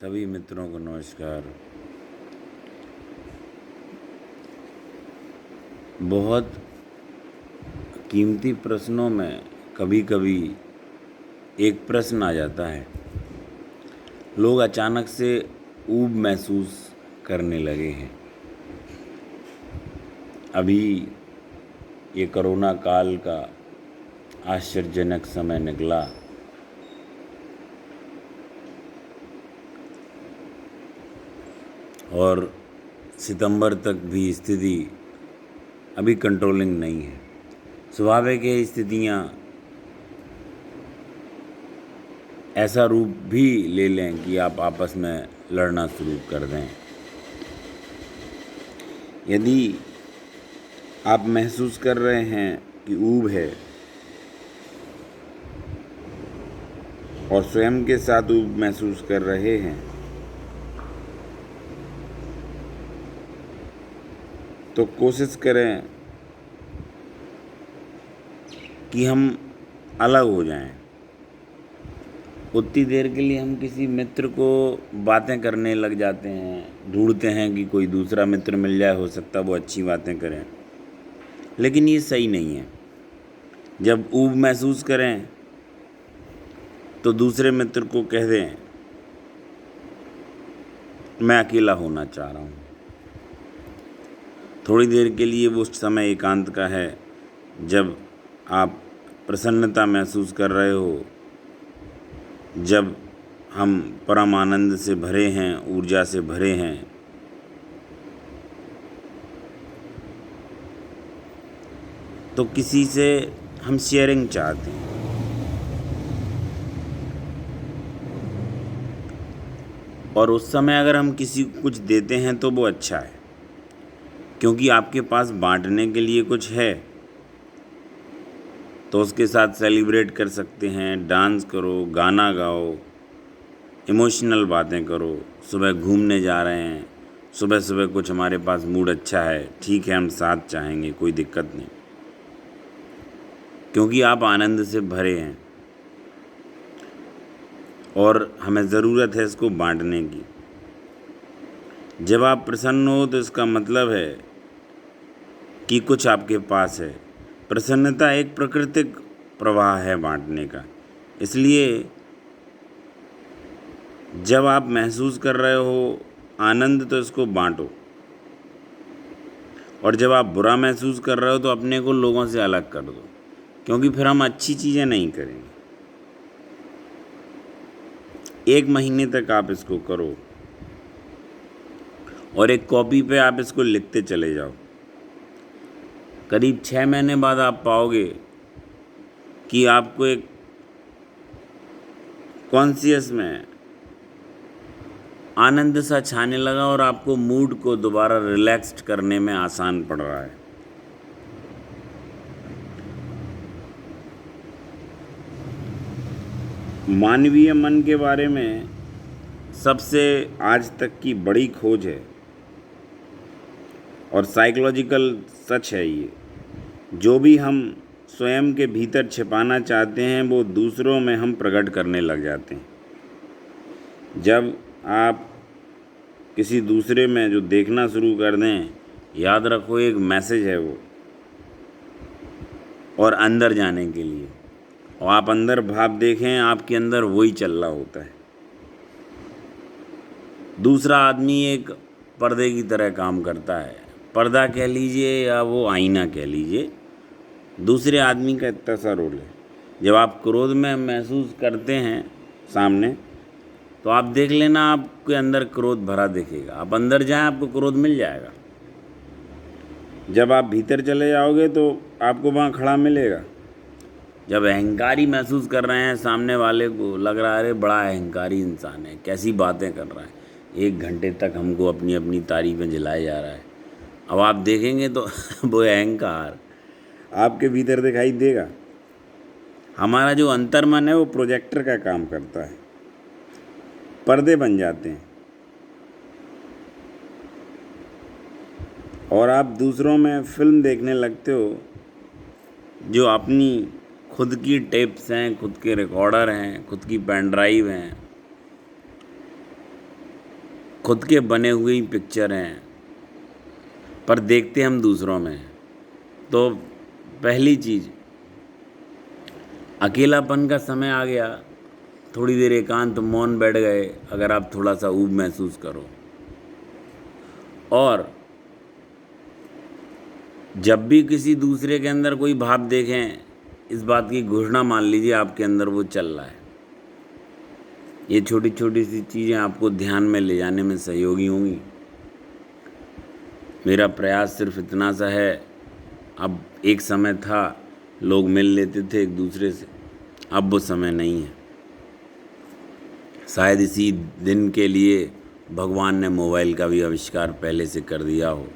सभी मित्रों को नमस्कार। बहुत कीमती प्रश्नों में कभी कभी एक प्रश्न आ जाता है। लोग अचानक से ऊब महसूस करने लगे हैं। अभी ये कोरोना काल का आश्चर्यजनक समय निकला और सितंबर तक भी स्थिति अभी कंट्रोलिंग नहीं है। स्वाभाविक है स्थितियाँ ऐसा रूप भी ले लें कि आप आपस में लड़ना शुरू कर दें। यदि आप महसूस कर रहे हैं कि ऊब है और स्वयं के साथ ऊब महसूस कर रहे हैं तो कोशिश करें कि हम अलग हो जाएं। उतनी देर के लिए हम किसी मित्र को बातें करने लग जाते हैं, ढूंढते हैं कि कोई दूसरा मित्र मिल जाए, हो सकता है वो अच्छी बातें करें, लेकिन ये सही नहीं है। जब ऊब महसूस करें तो दूसरे मित्र को कह दें मैं अकेला होना चाह रहा हूँ। थोड़ी देर के लिए वो समय एकांत का है जब आप प्रसन्नता महसूस कर रहे हो, जब हम परम आनंद से भरे हैं, ऊर्जा से भरे हैं। तो किसी से हम शेयरिंग चाहते हैं और उस समय अगर हम किसी को कुछ देते हैं तो वो अच्छा है, क्योंकि आपके पास बांटने के लिए कुछ है। तो उसके साथ सेलिब्रेट कर सकते हैं, डांस करो, गाना गाओ, इमोशनल बातें करो। सुबह घूमने जा रहे हैं, सुबह सुबह कुछ हमारे पास मूड अच्छा है, ठीक है, हम साथ चाहेंगे, कोई दिक्कत नहीं, क्योंकि आप आनंद से भरे हैं और हमें ज़रूरत है इसको बांटने की। जब आप प्रसन्न हो तो इसका मतलब है कि कुछ आपके पास है। प्रसन्नता एक प्राकृतिक प्रवाह है बांटने का। इसलिए जब आप महसूस कर रहे हो आनंद तो इसको बांटो, और जब आप बुरा महसूस कर रहे हो तो अपने को लोगों से अलग कर दो, क्योंकि फिर हम अच्छी चीज़ें नहीं करेंगे। 1 महीने तक आप इसको करो और एक कॉपी पे आप इसको लिखते चले जाओ। करीब 6 महीने बाद आप पाओगे कि आपको एक कॉन्शियस में आनंद सा छाने लगा और आपको मूड को दोबारा रिलैक्स्ड करने में आसान पड़ रहा है। मानवीय मन के बारे में सबसे आज तक की बड़ी खोज है और साइकोलॉजिकल सच है ये। जो भी हम स्वयं के भीतर छिपाना चाहते हैं वो दूसरों में हम प्रकट करने लग जाते हैं। जब आप किसी दूसरे में जो देखना शुरू कर दें, याद रखो एक मैसेज है वो, और अंदर जाने के लिए, और आप अंदर भाव देखें, आपके अंदर वही चल रहा होता है। दूसरा आदमी एक पर्दे की तरह काम करता है, पर्दा कह लीजिए या वो आईना कह लीजिए, दूसरे आदमी का इतना सा रोल है। जब आप क्रोध में महसूस करते हैं सामने, तो आप देख लेना आपके अंदर क्रोध भरा दिखेगा। आप अंदर जाएं, आपको क्रोध मिल जाएगा। जब आप भीतर चले जाओगे तो आपको वहाँ खड़ा मिलेगा। जब अहंकारी महसूस कर रहे हैं, सामने वाले को लग रहा है अरे बड़ा अहंकारी इंसान है, कैसी बातें कर रहा है, 1 घंटे तक हमको अपनी अपनी तारीफें जलाए जा रहा है। अब आप देखेंगे तो वो अहंकार आपके भीतर दिखाई देगा। हमारा जो अंतर्मन है वो प्रोजेक्टर का काम करता है, पर्दे बन जाते हैं और आप दूसरों में फिल्म देखने लगते हो जो अपनी खुद की टेप्स हैं, खुद के रिकॉर्डर हैं, खुद की पेन ड्राइव हैं। खुद के बने हुए ही पिक्चर हैं, पर देखते हम दूसरों में। तो पहली चीज़, अकेलापन का समय आ गया, थोड़ी देर एकांत मौन बैठ गए, अगर आप थोड़ा सा ऊब महसूस करो, और जब भी किसी दूसरे के अंदर कोई भाव देखें, इस बात की घोषणा मान लीजिए आपके अंदर वो चल रहा है। ये छोटी छोटी सी चीज़ें आपको ध्यान में ले जाने में सहयोगी होंगी। मेरा प्रयास सिर्फ इतना सा है, अब एक समय था लोग मिल लेते थे एक दूसरे से, अब वो समय नहीं है। शायद इसी दिन के लिए भगवान ने मोबाइल का भी आविष्कार पहले से कर दिया हो।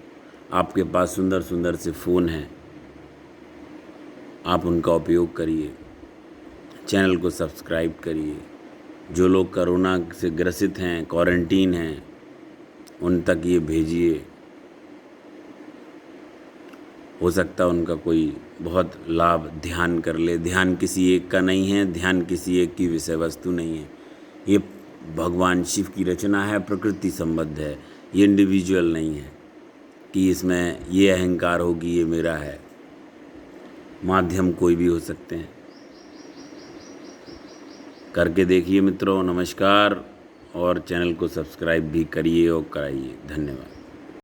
आपके पास सुंदर सुंदर से फ़ोन हैं, आप उनका उपयोग करिए, चैनल को सब्सक्राइब करिए। जो लोग कोरोना से ग्रसित हैं, क्वारंटीन हैं, उन तक ये भेजिए। हो सकता है उनका कोई बहुत लाभ ध्यान कर ले। ध्यान किसी एक का नहीं है, ध्यान किसी एक की विषय वस्तु नहीं है। ये भगवान शिव की रचना है, प्रकृति संबद्ध है, ये इंडिविजुअल नहीं है कि इसमें ये अहंकार हो कि ये मेरा है। माध्यम कोई भी हो सकते हैं। करके देखिए मित्रों। नमस्कार, और चैनल को सब्सक्राइब भी करिए और कराइए। धन्यवाद।